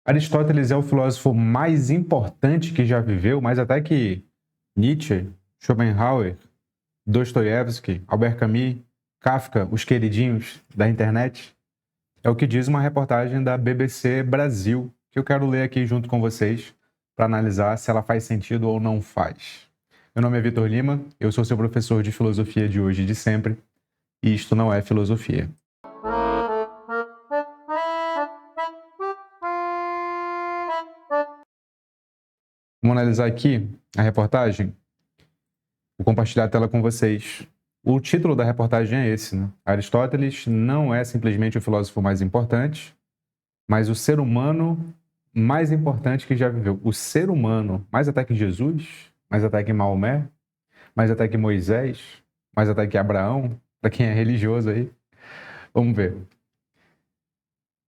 Aristóteles é o filósofo mais importante que já viveu, mais até que Nietzsche, Schopenhauer, Dostoiévski, Albert Camus, Kafka, os queridinhos da internet. É o que diz uma reportagem da BBC Brasil, que eu quero ler aqui junto com vocês para analisar se ela faz sentido ou não faz. Meu nome é Vitor Lima, eu sou seu professor de filosofia de hoje e de sempre, e isto não é filosofia. Vamos analisar aqui a reportagem. Vou compartilhar a tela com vocês. O título da reportagem é esse, né? Aristóteles não é simplesmente o filósofo mais importante, mas o ser humano mais importante que já viveu. O ser humano, mais até que Jesus, mais até que Maomé, mais até que Moisés, mais até que Abraão, para quem é religioso aí. Vamos ver.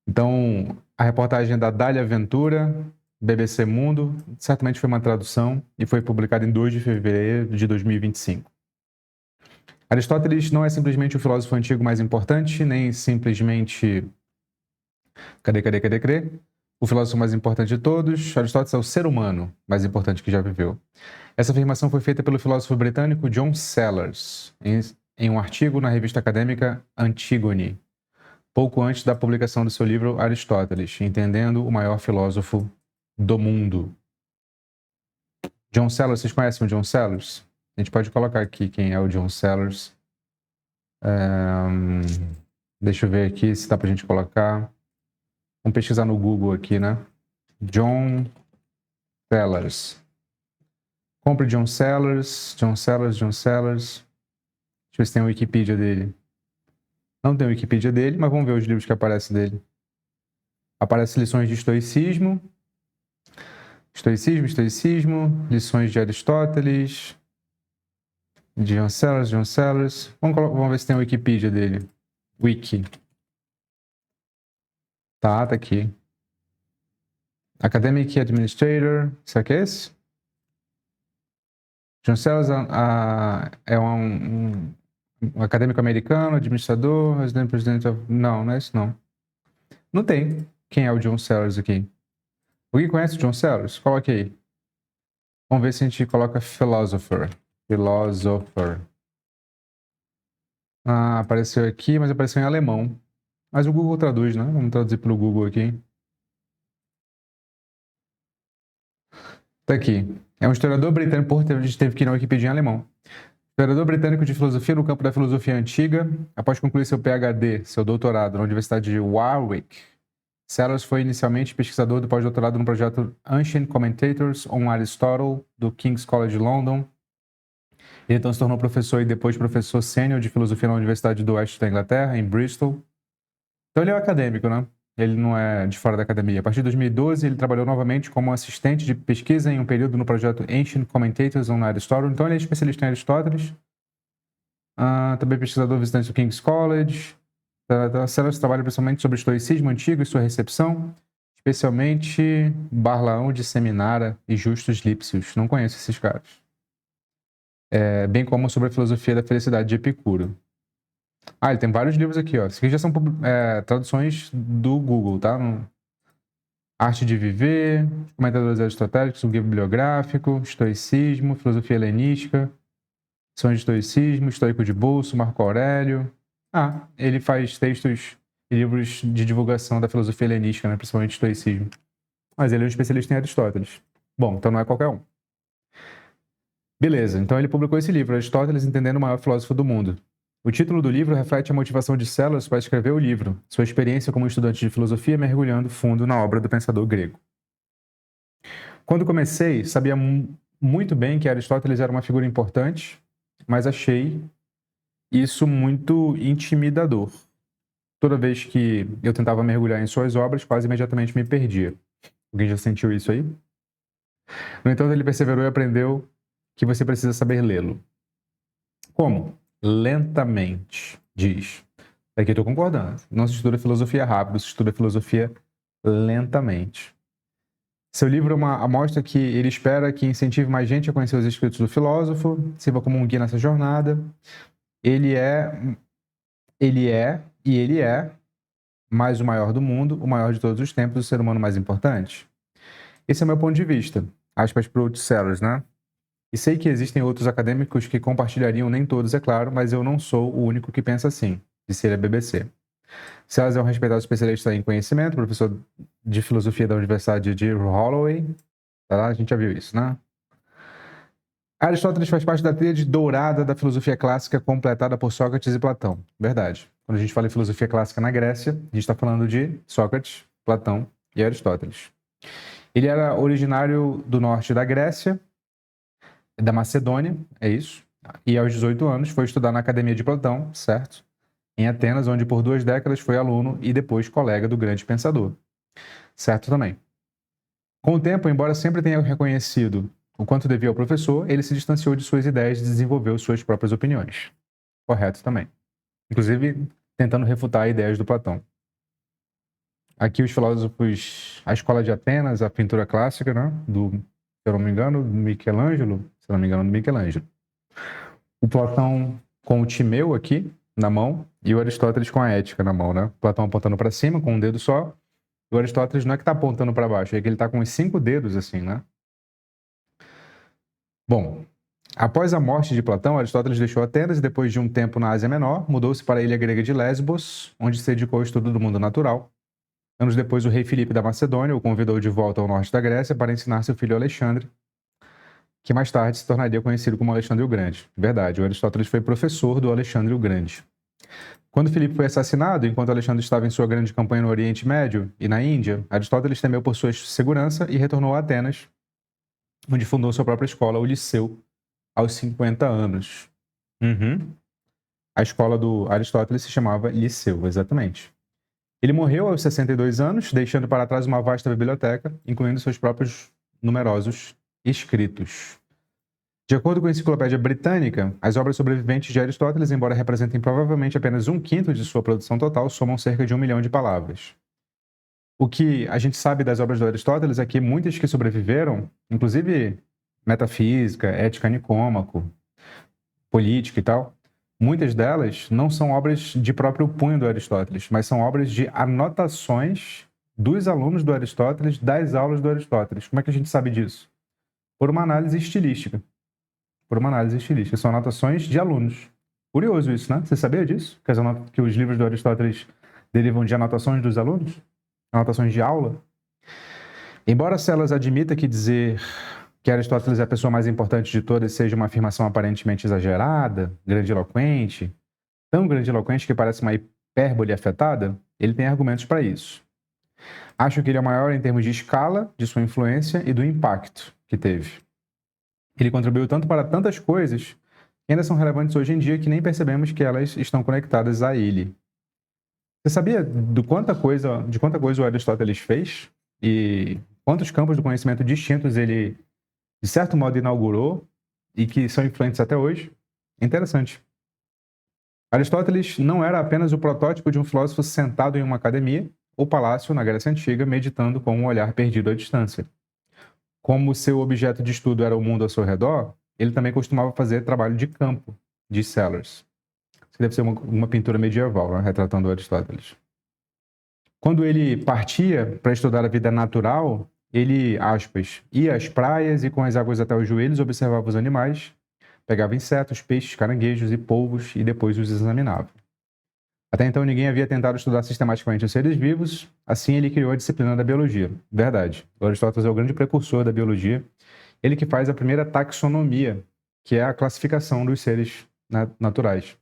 Então, a reportagem é da Dália Ventura, BBC Mundo, certamente foi uma tradução e foi publicada em 2 de fevereiro de 2025. Aristóteles não é simplesmente o filósofo antigo mais importante, nem simplesmente... Cadê? O filósofo mais importante de todos. Aristóteles é o ser humano mais importante que já viveu. Essa afirmação foi feita pelo filósofo britânico John Sellars, em um artigo na revista acadêmica Antigone, pouco antes da publicação do seu livro Aristóteles, Entendendo o Maior Filósofo do Mundo. John Sellars, vocês conhecem o John Sellars? A gente pode colocar aqui quem é o John Sellars. Deixa eu ver aqui se dá pra gente colocar. Vamos pesquisar no Google aqui, né? John Sellars. Compre John Sellars. John Sellars. Deixa eu ver se tem a Wikipedia dele. Não tem a Wikipedia dele, mas vamos ver os livros que aparecem dele. Aparece lições de estoicismo. Lições de Aristóteles. John Sellars. Vamos ver se tem a Wikipedia dele. Wiki. Tá aqui. Academic Administrator. Será que é esse? John Sellars é um acadêmico americano, administrador, residente presidente... Não é isso não. Não tem. Quem é o John Sellars aqui? Alguém conhece o John Sellars? Coloque aí. Vamos ver se a gente coloca philosopher. Apareceu aqui, mas apareceu em alemão. Mas o Google traduz, né? Vamos traduzir pelo Google aqui. Tá aqui. É um historiador britânico, a gente teve que ir na Wikipedia em alemão. Historiador britânico de filosofia no campo da filosofia antiga. Após concluir seu PhD, seu doutorado na Universidade de Warwick, Sellars foi inicialmente pesquisador do pós-doutorado no projeto Ancient Commentators on Aristotle, do King's College London. Ele então se tornou professor e depois professor sênior de filosofia na Universidade do Oeste da Inglaterra, em Bristol. Então ele é um acadêmico, né? Ele não é de fora da academia. A partir de 2012, ele trabalhou novamente como assistente de pesquisa em um período no projeto Ancient Commentators on Aristotle. Então ele é especialista em Aristóteles. Também pesquisador visitante do King's College. Sellars trabalha principalmente sobre o estoicismo antigo e sua recepção, especialmente Barlaão de Seminara e Justus Lipsius. Não conheço esses caras. Bem como sobre a filosofia da felicidade de Epicuro. Ele tem vários livros aqui, ó. Esses aqui já são traduções do Google, tá? Arte de Viver, Comentadores Aristotélicos, um guia bibliográfico, Estoicismo, Filosofia Helenística, Lições de Estoicismo, Estoico de Bolso, Marco Aurélio. Ele faz textos e livros de divulgação da filosofia helenística, né? Principalmente estoicismo. Mas ele é um especialista em Aristóteles. Bom, então não é qualquer um. Beleza, então ele publicou esse livro, Aristóteles, Entendendo o Maior Filósofo do Mundo. O título do livro reflete a motivação de Sellars para escrever o livro, sua experiência como estudante de filosofia mergulhando fundo na obra do pensador grego. Quando comecei, sabia muito bem que Aristóteles era uma figura importante, mas achei isso muito intimidador. Toda vez que eu tentava mergulhar em suas obras, quase imediatamente me perdia. Alguém já sentiu isso aí? No entanto, ele perseverou e aprendeu que você precisa saber lê-lo. Como? Lentamente, diz. Aqui eu estou concordando. Não se estuda filosofia rápido, se estuda filosofia lentamente. Seu livro é uma amostra que ele espera que incentive mais gente a conhecer os escritos do filósofo, sirva como um guia nessa jornada. Ele é mais o maior do mundo, o maior de todos os tempos, o ser humano mais importante? Esse é o meu ponto de vista. Aspas para o Sellers, né? E sei que existem outros acadêmicos que compartilhariam, nem todos, é claro, mas eu não sou o único que pensa assim, disse ele à BBC. Sellers é um respeitado especialista em conhecimento, professor de filosofia da Universidade de Holloway. Tá lá? A gente já viu isso, né? Aristóteles faz parte da tríade dourada da filosofia clássica completada por Sócrates e Platão. Verdade. Quando a gente fala em filosofia clássica na Grécia, a gente está falando de Sócrates, Platão e Aristóteles. Ele era originário do norte da Grécia, da Macedônia, é isso. E aos 18 anos foi estudar na Academia de Platão, certo? Em Atenas, onde por 2 décadas foi aluno e depois colega do grande pensador. Certo também. Com o tempo, embora sempre tenha reconhecido o quanto devia ao professor, ele se distanciou de suas ideias e desenvolveu suas próprias opiniões. Correto também. Inclusive, tentando refutar ideias do Platão. Aqui os filósofos, a escola de Atenas, a pintura clássica, né, se eu não me engano, do Michelangelo. O Platão com o Timeu aqui na mão e o Aristóteles com a Ética na mão, né? O Platão apontando para cima com um dedo só. E o Aristóteles não é que está apontando para baixo, é que ele está com os 5 dedos assim, né? Bom, após a morte de Platão, Aristóteles deixou Atenas e depois de um tempo na Ásia Menor, mudou-se para a ilha grega de Lesbos, onde se dedicou ao estudo do mundo natural. Anos depois, o rei Filipe da Macedônia o convidou de volta ao norte da Grécia para ensinar seu filho Alexandre, que mais tarde se tornaria conhecido como Alexandre o Grande. Verdade, o Aristóteles foi professor do Alexandre o Grande. Quando Filipe foi assassinado, enquanto Alexandre estava em sua grande campanha no Oriente Médio e na Índia, Aristóteles temeu por sua segurança e retornou a Atenas, onde fundou sua própria escola, o Liceu, aos 50 anos. A escola do Aristóteles se chamava Liceu, exatamente. Ele morreu aos 62 anos, deixando para trás uma vasta biblioteca, incluindo seus próprios numerosos escritos. De acordo com a Enciclopédia Britânica, as obras sobreviventes de Aristóteles, embora representem provavelmente apenas 1/5 de sua produção total, somam cerca de 1 milhão de palavras. O que a gente sabe das obras do Aristóteles é que muitas que sobreviveram, inclusive metafísica, ética nicômaco, política e tal, muitas delas não são obras de próprio punho do Aristóteles, mas são obras de anotações dos alunos do Aristóteles, das aulas do Aristóteles. Como é que a gente sabe disso? Por uma análise estilística. São anotações de alunos. Curioso isso, né? Você sabia disso? Que os livros do Aristóteles derivam de anotações dos alunos? Anotações de aula? Embora Sellers admita que dizer que Aristóteles é a pessoa mais importante de todas seja uma afirmação aparentemente exagerada, grandiloquente, tão grandiloquente que parece uma hipérbole afetada, ele tem argumentos para isso. Acho que ele é o maior em termos de escala, de sua influência e do impacto que teve. Ele contribuiu tanto para tantas coisas que ainda são relevantes hoje em dia que nem percebemos que elas estão conectadas a ele. Você sabia de quanta coisa o Aristóteles fez? E quantos campos do conhecimento distintos ele, de certo modo, inaugurou e que são influentes até hoje? É interessante. Aristóteles não era apenas o protótipo de um filósofo sentado em uma academia ou palácio na Grécia Antiga, meditando com um olhar perdido à distância. Como seu objeto de estudo era o mundo ao seu redor, ele também costumava fazer trabalho de campo, de Sellers. Isso deve ser uma pintura medieval, né, retratando Aristóteles. Quando ele partia para estudar a vida natural, ele, aspas, ia às praias e com as águas até os joelhos observava os animais, pegava insetos, peixes, caranguejos e polvos e depois os examinava. Até então ninguém havia tentado estudar sistematicamente os seres vivos, assim ele criou a disciplina da biologia. Verdade, o Aristóteles é o grande precursor da biologia, ele que faz a primeira taxonomia, que é a classificação dos seres naturais.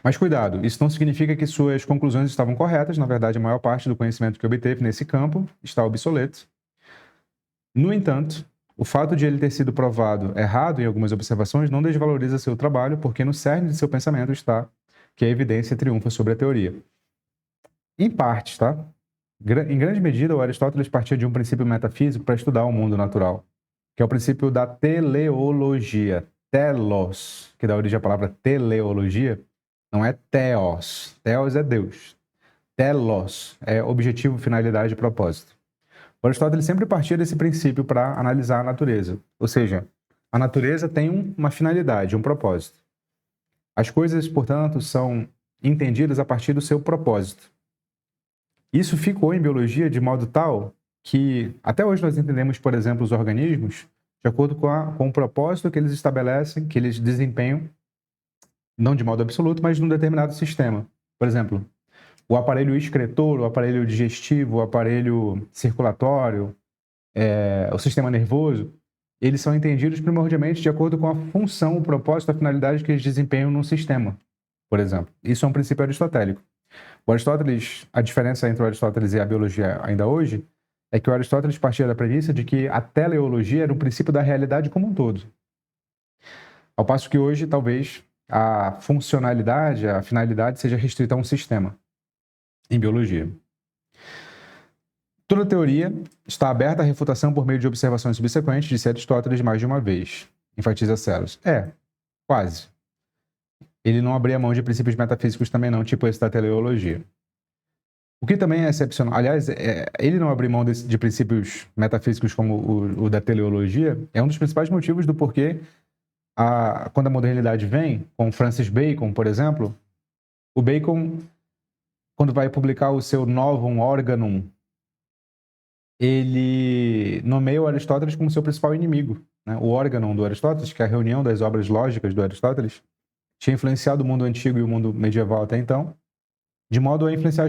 Mas cuidado, isso não significa que suas conclusões estavam corretas, na verdade a maior parte do conhecimento que obteve nesse campo está obsoleto. No entanto, o fato de ele ter sido provado errado em algumas observações não desvaloriza seu trabalho, porque no cerne de seu pensamento está que a evidência triunfa sobre a teoria. Em parte, tá? Em grande medida, o Aristóteles partia de um princípio metafísico para estudar o mundo natural, que é o princípio da teleologia, telos, que dá origem à palavra teleologia, não é theos. Theos é Deus. Telos é objetivo, finalidade e propósito. O Aristóteles sempre partia desse princípio para analisar a natureza. Ou seja, a natureza tem uma finalidade, um propósito. As coisas, portanto, são entendidas a partir do seu propósito. Isso ficou em biologia de modo tal que até hoje nós entendemos, por exemplo, os organismos de acordo com o propósito que eles estabelecem, que eles desempenham, não de modo absoluto, mas num determinado sistema. Por exemplo, o aparelho excretor, o aparelho digestivo, o aparelho circulatório, o sistema nervoso, eles são entendidos primordialmente de acordo com a função, o propósito, a finalidade que eles desempenham num sistema, por exemplo. Isso é um princípio aristotélico. O Aristóteles, a diferença entre o Aristóteles e a biologia ainda hoje, é que o Aristóteles partia da premissa de que a teleologia era o princípio da realidade como um todo. Ao passo que hoje, talvez, a funcionalidade, a finalidade seja restrita a um sistema em biologia. Toda teoria está aberta à refutação por meio de observações subsequentes, disse Aristóteles mais de uma vez. Enfatiza Celos. Quase. Ele não abria mão de princípios metafísicos também não, tipo esse da teleologia. O que também é excepcional, aliás, ele não abrir mão de princípios metafísicos como o da teleologia, é um dos principais motivos do porquê, quando a modernidade vem, com Francis Bacon, por exemplo, o Bacon, quando vai publicar o seu Novum Organum, ele nomeia o Aristóteles como seu principal inimigo. Né? O Organum do Aristóteles, que é a reunião das obras lógicas do Aristóteles, tinha influenciado o mundo antigo e o mundo medieval até então, de modo a influenciar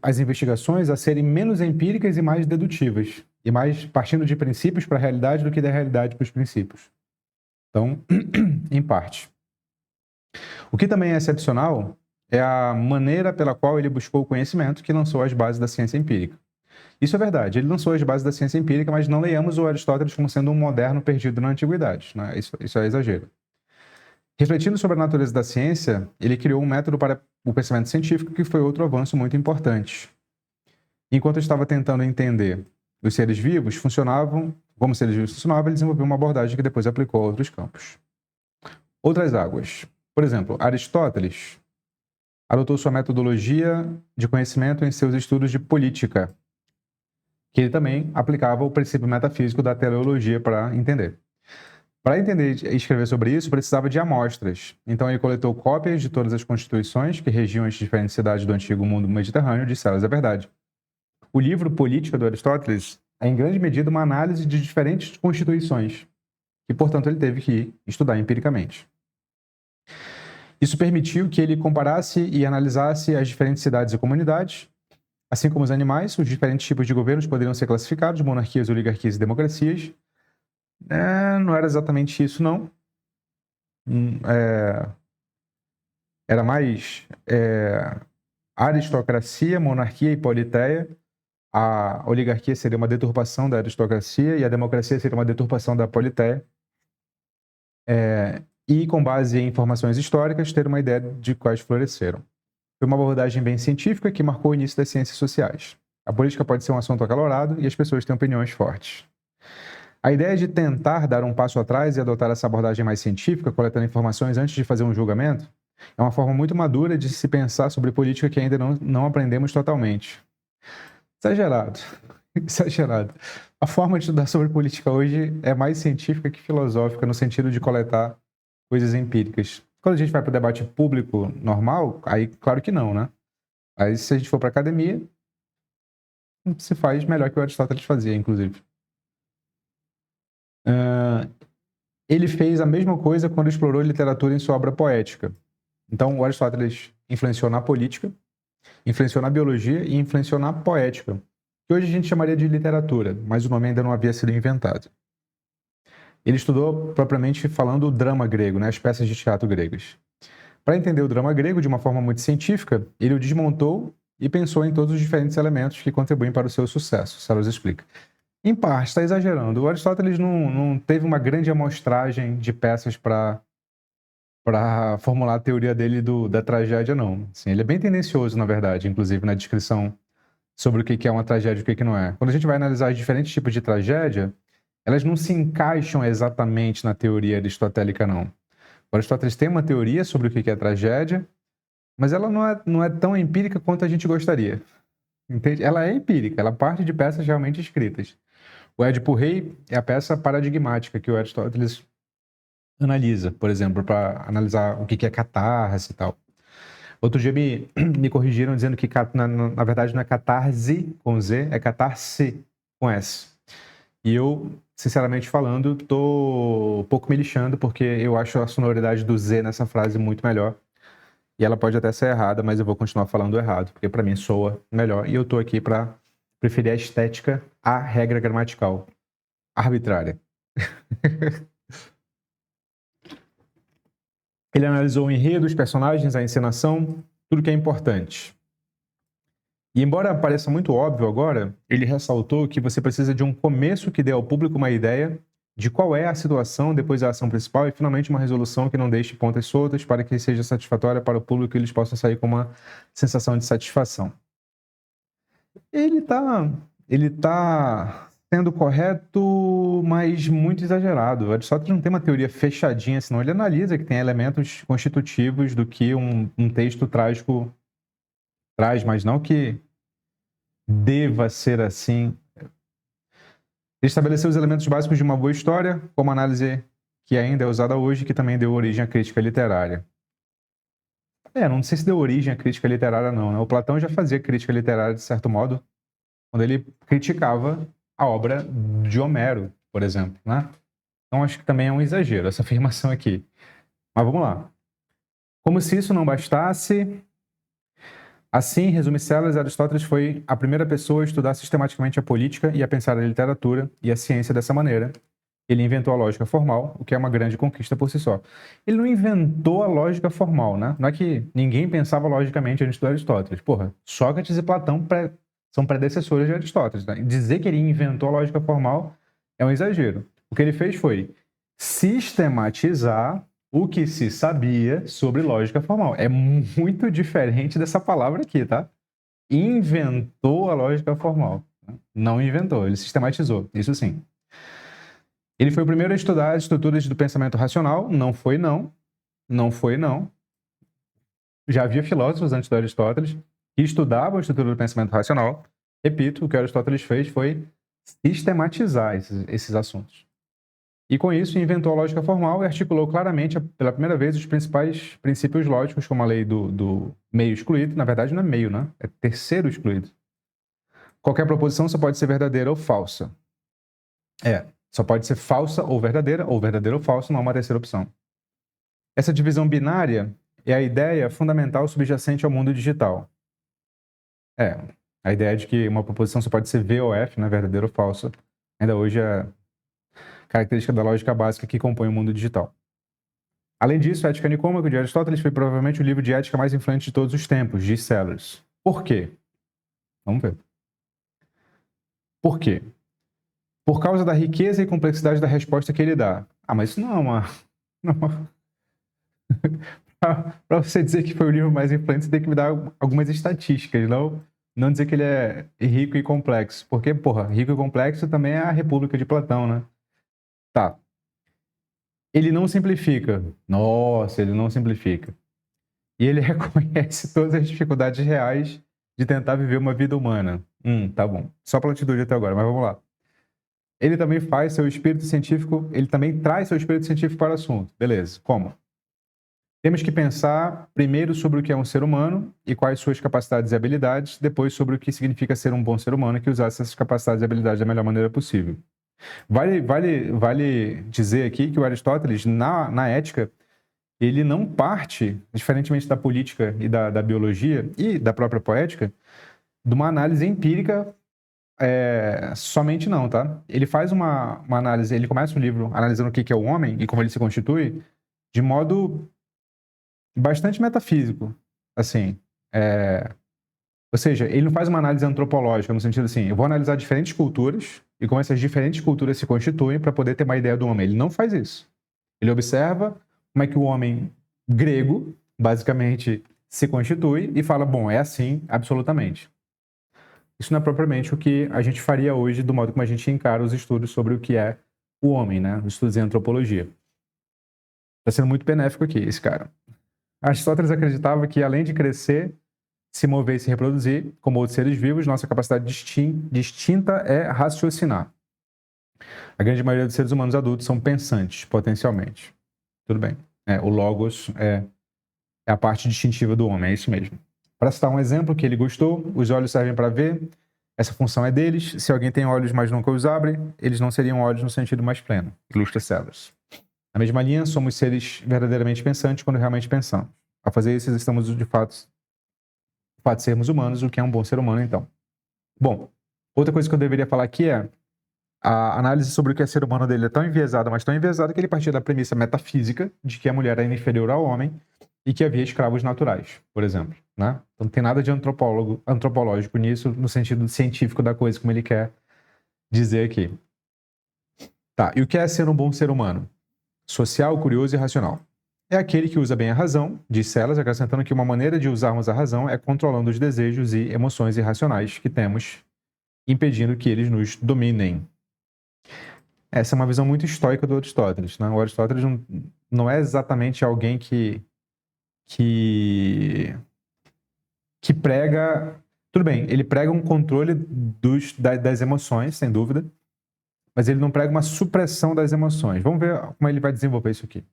as investigações a serem menos empíricas e mais dedutivas, e mais partindo de princípios para a realidade do que da realidade para os princípios. Então, em parte. O que também é excepcional é a maneira pela qual ele buscou o conhecimento que lançou as bases da ciência empírica. Isso é verdade, ele lançou as bases da ciência empírica, mas não leiamos o Aristóteles como sendo um moderno perdido na antiguidade. Né? Isso é exagero. Refletindo sobre a natureza da ciência, ele criou um método para o pensamento científico que foi outro avanço muito importante. Enquanto estava tentando entender os seres vivos funcionavam, como os seres vivos funcionavam, ele desenvolveu uma abordagem que depois aplicou a outros campos. Outras águas. Por exemplo, Aristóteles adotou sua metodologia de conhecimento em seus estudos de política, que ele também aplicava o princípio metafísico da teleologia para entender. Para entender e escrever sobre isso, precisava de amostras. Então, ele coletou cópias de todas as constituições que regiam as diferentes cidades do antigo mundo mediterrâneo, disse elas a verdade. O livro Política do Aristóteles é, em grande medida, uma análise de diferentes constituições, e, portanto, ele teve que estudar empiricamente. Isso permitiu que ele comparasse e analisasse as diferentes cidades e comunidades, assim como os animais, os diferentes tipos de governos poderiam ser classificados, monarquias, oligarquias e democracias. Não era exatamente isso, não. Era mais aristocracia, monarquia e politeia. A oligarquia seria uma deturpação da aristocracia e a democracia seria uma deturpação da politeia. E, com base em informações históricas, ter uma ideia de quais floresceram. Foi uma abordagem bem científica que marcou o início das ciências sociais. A política pode ser um assunto acalorado e as pessoas têm opiniões fortes. A ideia de tentar dar um passo atrás e adotar essa abordagem mais científica, coletando informações antes de fazer um julgamento, é uma forma muito madura de se pensar sobre política que ainda não aprendemos totalmente. Exagerado. Exagerado. A forma de estudar sobre política hoje é mais científica que filosófica, no sentido de coletar coisas empíricas. Quando a gente vai para o debate público normal, aí claro que não, né? Aí se a gente for para a academia, se faz melhor que o Aristóteles fazia, inclusive. Ele fez a mesma coisa quando explorou literatura em sua obra poética. Então, o Aristóteles influenciou na política, influenciou na biologia e influenciou na poética, que hoje a gente chamaria de literatura, mas o nome ainda não havia sido inventado. Ele estudou, propriamente falando, o drama grego, né, as peças de teatro gregas. Para entender o drama grego de uma forma muito científica, ele o desmontou e pensou em todos os diferentes elementos que contribuem para o seu sucesso. Celos explica. Em parte, está exagerando. O Aristóteles não teve uma grande amostragem de peças para formular a teoria dele da tragédia, não. Assim, ele é bem tendencioso, na verdade, inclusive na descrição sobre o que é uma tragédia e o que não é. Quando a gente vai analisar os diferentes tipos de tragédia, elas não se encaixam exatamente na teoria aristotélica, não. O Aristóteles tem uma teoria sobre o que é tragédia, mas ela não é tão empírica quanto a gente gostaria. Entende? Ela é empírica, ela parte de peças realmente escritas. O Édipo Rei é a peça paradigmática que o Aristóteles analisa, por exemplo, para analisar o que é catarse e tal. Outro dia me corrigiram dizendo que na verdade não é catarse com Z, é catarse com S. E eu, sinceramente falando, tô um pouco me lixando porque eu acho a sonoridade do Z nessa frase muito melhor. E ela pode até ser errada, mas eu vou continuar falando errado, porque para mim soa melhor. E eu tô aqui para preferir a estética à regra gramatical arbitrária. Ele analisou o enredo, os personagens, a encenação, tudo que é importante. E embora pareça muito óbvio agora, ele ressaltou que você precisa de um começo que dê ao público uma ideia de qual é a situação, depois a ação principal e finalmente uma resolução que não deixe pontas soltas para que seja satisfatória para o público e eles possam sair com uma sensação de satisfação. Ele tá sendo correto, mas muito exagerado. Aristóteles não tem uma teoria fechadinha, senão ele analisa que tem elementos constitutivos do que um texto trágico traz, mas não que deva ser assim. Ele estabeleceu os elementos básicos de uma boa história, como análise que ainda é usada hoje, que também deu origem à crítica literária. Não sei se deu origem à crítica literária não, né? O Platão já fazia crítica literária de certo modo, quando ele criticava a obra de Homero, por exemplo, né? Então acho que também é um exagero essa afirmação aqui. Mas vamos lá. Como se isso não bastasse, assim, em resumo celas, Aristóteles foi a primeira pessoa a estudar sistematicamente a política e a pensar a literatura e a ciência dessa maneira. Ele inventou a lógica formal, o que é uma grande conquista por si só. Ele não inventou a lógica formal, né? Não é que ninguém pensava logicamente antes do Aristóteles. Porra, Sócrates e Platão são predecessores de Aristóteles. Né? Dizer que ele inventou a lógica formal é um exagero. O que ele fez foi sistematizar o que se sabia sobre lógica formal. É muito diferente dessa palavra aqui, tá? Inventou a lógica formal. Não inventou, ele sistematizou, isso sim. Ele foi o primeiro a estudar as estruturas do pensamento racional. Não foi não. Não foi não. Já havia filósofos antes do Aristóteles que estudavam a estrutura do pensamento racional. Repito, o que Aristóteles fez foi sistematizar esses assuntos. E com isso inventou a lógica formal e articulou claramente, pela primeira vez, os principais princípios lógicos, como a lei do meio excluído. Na verdade não é meio, né? É terceiro excluído. Qualquer proposição só pode ser verdadeira ou falsa. Só pode ser falsa ou verdadeira ou falsa, não há uma terceira opção. Essa divisão binária é a ideia fundamental subjacente ao mundo digital. A ideia de que uma proposição só pode ser V ou F, né, verdadeira ou falsa, ainda hoje é característica da lógica básica que compõe o mundo digital. Além disso, a Ética Nicômaco de Aristóteles foi provavelmente o livro de ética mais influente de todos os tempos, diz Sellers. Por quê? Vamos ver. Por quê? Por causa da riqueza e complexidade da resposta que ele dá. Mas isso não é uma... Para você dizer que foi o livro mais influente, você tem que me dar algumas estatísticas, não dizer que ele é rico e complexo. Porque, rico e complexo também é a República de Platão, né? Tá. Ele não simplifica. Nossa, ele não simplifica. E ele reconhece todas as dificuldades reais de tentar viver uma vida humana. Tá bom. Só platitude até agora, mas vamos lá. Ele também traz seu espírito científico para o assunto. Beleza. Como? Temos que pensar primeiro sobre o que é um ser humano e quais suas capacidades e habilidades, depois sobre o que significa ser um bom ser humano e que usasse essas capacidades e habilidades da melhor maneira possível. Vale dizer aqui que o Aristóteles, na ética, ele não parte, diferentemente da política e da biologia e da própria poética, de uma análise empírica somente não, tá? Ele faz uma análise, ele começa o livro analisando o que é o homem e como ele se constitui, de modo bastante metafísico, assim. Ou seja, ele não faz uma análise antropológica, no sentido assim, eu vou analisar diferentes culturas e como essas diferentes culturas se constituem para poder ter uma ideia do homem. Ele não faz isso. Ele observa como é que o homem grego, basicamente, se constitui e fala, bom, é assim, absolutamente. Isso não é propriamente o que a gente faria hoje do modo como a gente encara os estudos sobre o que é o homem, né? Os estudos em antropologia. Está sendo muito benéfico aqui, esse cara. Aristóteles acreditava que, além de crescer, se mover e se reproduzir, como outros seres vivos, nossa capacidade distinta é raciocinar. A grande maioria dos seres humanos adultos são pensantes, potencialmente. Tudo bem. O logos é É a parte distintiva do homem, é isso mesmo. Para citar um exemplo que ele gostou, os olhos servem para ver, essa função é deles. Se alguém tem olhos, mas nunca os abre, eles não seriam olhos no sentido mais pleno. Ilustra Sellers. Na mesma linha, somos seres verdadeiramente pensantes quando realmente pensamos. Ao fazer isso, estamos de fato sermos humanos, o que é um bom ser humano, então. Bom, outra coisa que eu deveria falar aqui é a análise sobre o que é ser humano dele é tão enviesada, mas tão enviesada que ele partia da premissa metafísica de que a mulher era inferior ao homem e que havia escravos naturais, por exemplo, né? Então não tem nada de antropológico nisso, no sentido científico da coisa, como ele quer dizer aqui. Tá, e o que é ser um bom ser humano? Social, curioso e racional. É aquele que usa bem a razão, diz Sellers, acrescentando que uma maneira de usarmos a razão é controlando os desejos e emoções irracionais que temos, impedindo que eles nos dominem. Essa é uma visão muito estoica do Aristóteles, né? O Aristóteles não é exatamente alguém que prega... Tudo bem, ele prega um controle das emoções, sem dúvida, mas ele não prega uma supressão das emoções. Vamos ver como ele vai desenvolver isso aqui.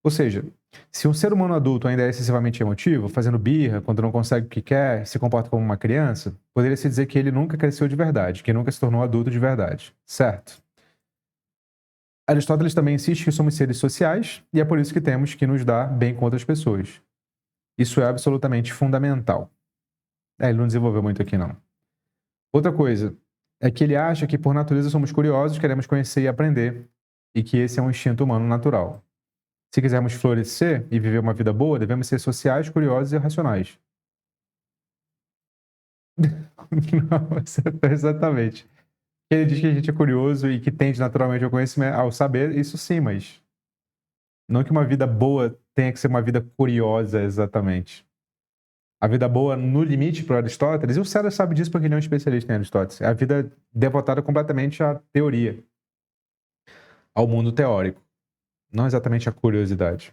Ou seja, se um ser humano adulto ainda é excessivamente emotivo, fazendo birra, quando não consegue o que quer, se comporta como uma criança, poderia-se dizer que ele nunca cresceu de verdade, que nunca se tornou adulto de verdade, certo? Aristóteles também insiste que somos seres sociais e é por isso que temos que nos dar bem com outras pessoas. Isso é absolutamente fundamental. Ele não desenvolveu muito aqui, não. Outra coisa é que ele acha que, por natureza, somos curiosos, queremos conhecer e aprender, e que esse é um instinto humano natural. Se quisermos florescer e viver uma vida boa, devemos ser sociais, curiosos e racionais. Não, exatamente. Ele diz que a gente é curioso e que tende naturalmente ao conhecimento, ao saber, isso sim, mas não que uma vida boa tenha que ser uma vida curiosa, exatamente. A vida boa, no limite, para Aristóteles, e o Sellers sabe disso porque ele é um especialista em Aristóteles, é a vida devotada completamente à teoria, ao mundo teórico, não exatamente à curiosidade.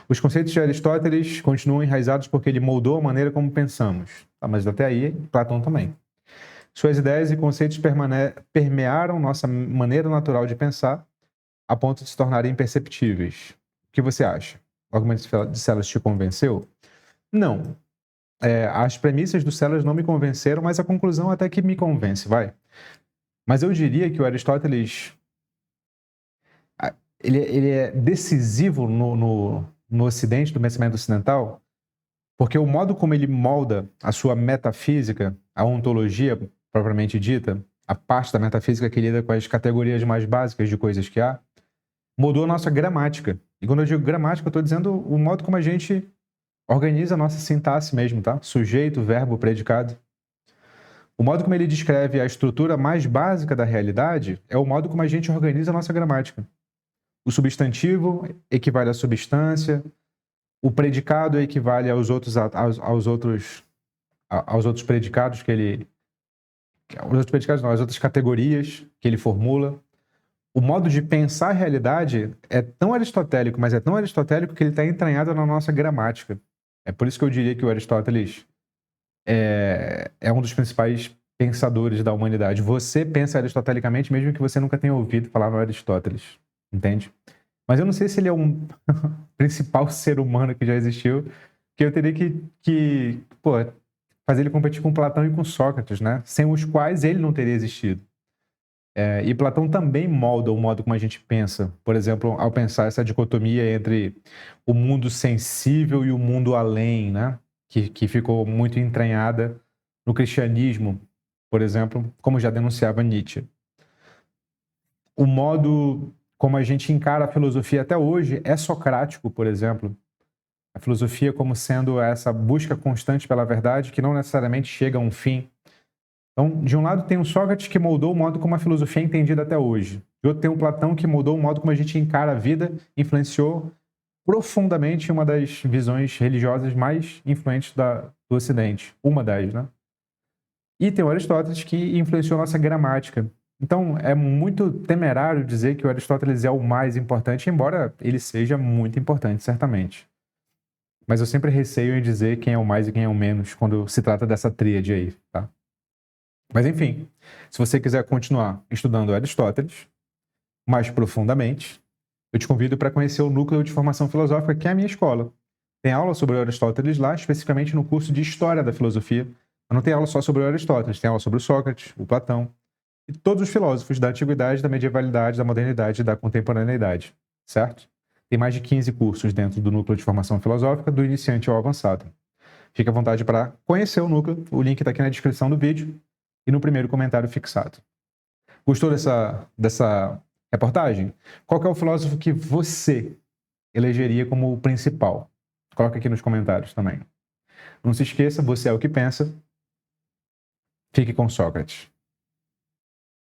Os conceitos de Aristóteles continuam enraizados porque ele moldou a maneira como pensamos. Mas até aí, Platão também. Suas ideias e conceitos permearam nossa maneira natural de pensar a ponto de se tornarem imperceptíveis. O que você acha? O argumento de Sellers te convenceu? Não. As premissas do Sellers não me convenceram, mas a conclusão até que me convence, vai. Mas eu diria que o Aristóteles ele é decisivo no Ocidente, do pensamento ocidental, porque o modo como ele molda a sua metafísica, a ontologia propriamente dita, a parte da metafísica que lida com as categorias mais básicas de coisas que há, mudou a nossa gramática. E quando eu digo gramática, eu estou dizendo o modo como a gente organiza a nossa sintaxe mesmo, tá? Sujeito, verbo, predicado. O modo como ele descreve a estrutura mais básica da realidade é o modo como a gente organiza a nossa gramática. O substantivo equivale à substância, o predicado equivale aos outros predicados que ele... Os outros predicados não, as outras categorias que ele formula. O modo de pensar a realidade é tão aristotélico, mas é tão aristotélico que ele está entranhado na nossa gramática. É por isso que eu diria que o Aristóteles é um dos principais pensadores da humanidade. Você pensa aristotelicamente, mesmo que você nunca tenha ouvido falar no Aristóteles. Entende? Mas eu não sei se ele é um principal ser humano que já existiu, que eu teria que fazer ele competir com Platão e com Sócrates, né? Sem os quais ele não teria existido. E Platão também molda o modo como a gente pensa. Por exemplo, ao pensar essa dicotomia entre o mundo sensível e o mundo além, né? Que ficou muito entranhada no cristianismo, por exemplo, como já denunciava Nietzsche. O modo como a gente encara a filosofia até hoje é socrático, por exemplo. A filosofia como sendo essa busca constante pela verdade que não necessariamente chega a um fim. Então, de um lado tem o Sócrates que moldou o modo como a filosofia é entendida até hoje. De outro tem o Platão que moldou o modo como a gente encara a vida, influenciou profundamente uma das visões religiosas mais influentes do Ocidente. Uma das, né? E tem o Aristóteles que influenciou nossa gramática. Então, é muito temerário dizer que o Aristóteles é o mais importante, embora ele seja muito importante, certamente. Mas eu sempre receio em dizer quem é o mais e quem é o menos quando se trata dessa tríade aí, tá? Mas, enfim, se você quiser continuar estudando Aristóteles mais profundamente, eu te convido para conhecer o Núcleo de Formação Filosófica, que é a minha escola. Tem aula sobre Aristóteles lá, especificamente no curso de História da Filosofia. Mas não tem aula só sobre Aristóteles, tem aula sobre o Sócrates, o Platão e todos os filósofos da antiguidade, da medievalidade, da modernidade e da contemporaneidade, certo? Tem mais de 15 cursos dentro do núcleo de formação filosófica, do iniciante ao avançado. Fique à vontade para conhecer o núcleo, o link está aqui na descrição do vídeo e no primeiro comentário fixado. Gostou dessa reportagem? Qual que é o filósofo que você elegeria como o principal? Coloca aqui nos comentários também. Não se esqueça, você é o que pensa. Fique com Sócrates.